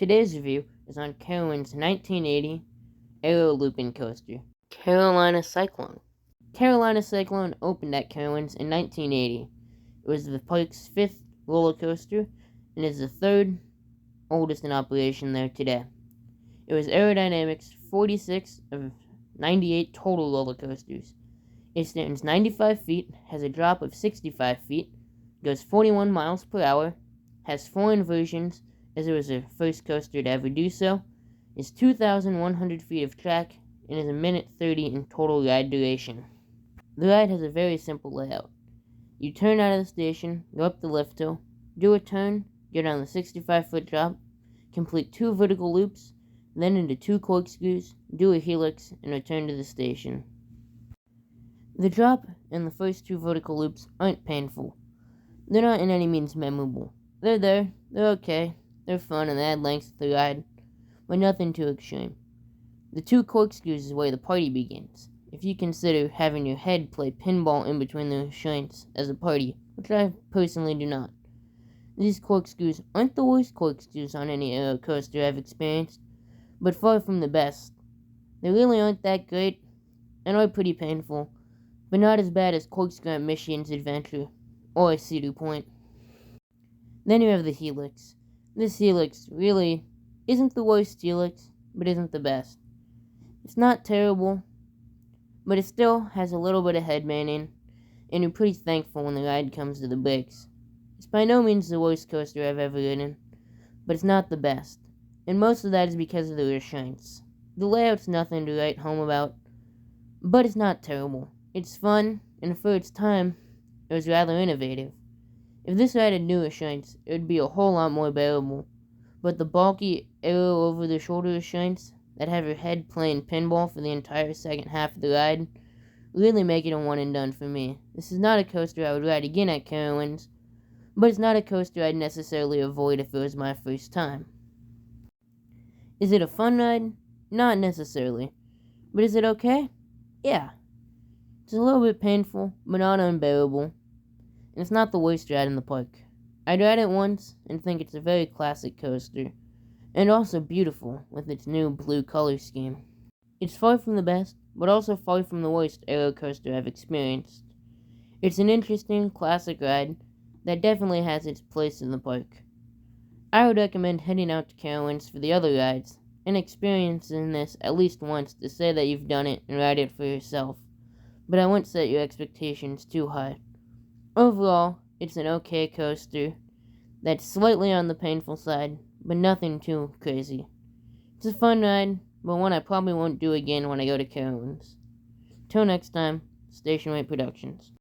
Today's review is on Carowinds' 1980 Aero Looping Coaster, Carolina Cyclone. Carolina Cyclone opened at Carowinds in 1980. It was the park's fifth roller coaster and is the third oldest in operation there today. It was aerodynamics 46 of 98 total roller coasters. It stands 95 feet, has a drop of 65 feet, goes 41 miles per hour, has 4 inversions, as it was the first coaster to ever do so, is 2,100 feet of track, and is a minute 30 in total ride duration. The ride has a very simple layout. You turn out of the station, go up the lift hill, do a turn, go down the 65-foot drop, complete 2 vertical loops, then into 2 corkscrews, do a helix, and return to the station. The drop and the first 2 vertical loops aren't painful. They're not in any means memorable. They're there, they're okay, they're fun, and they add length to the ride, but nothing too extreme. The 2 corkscrews is where the party begins, if you consider having your head play pinball in between the restraints as a party, which I personally do not. These corkscrews aren't the worst corkscrews on any aero coaster I've experienced, but far from the best. They really aren't that great, and are pretty painful, but not as bad as Corkscrew at Michigan's Adventure, or Cedar Point. Then you have the helix. This helix really isn't the worst helix, but isn't the best. It's not terrible, but it still has a little bit of headbanging, and you're pretty thankful when the ride comes to the brakes. It's by no means the worst coaster I've ever ridden, but it's not the best, and most of that is because of the restraints. The layout's nothing to write home about, but it's not terrible. It's fun, and for its time, it was rather innovative. If this ride had new restraints, it would be a whole lot more bearable, but the bulky aero over-the-shoulder restraints that have your head playing pinball for the entire second half of the ride really make it a one-and-done for me. This is not a coaster I would ride again at Carowinds, but it's not a coaster I'd necessarily avoid if it was my first time. Is it a fun ride? Not necessarily. But is it okay? Yeah. It's a little bit painful, but not unbearable. And it's not the worst ride in the park. I'd ride it once and think it's a very classic coaster, and also beautiful with its new blue color scheme. It's far from the best, but also far from the worst aero coaster I've experienced. It's an interesting, classic ride that definitely has its place in the park. I would recommend heading out to Carowinds for the other rides, and experiencing this at least once to say that you've done it and ride it for yourself, but I wouldn't set your expectations too high. Overall, it's an okay coaster that's slightly on the painful side, but nothing too crazy. It's a fun ride, but one I probably won't do again when I go to Carowinds. Till next time, Station Rate Productions.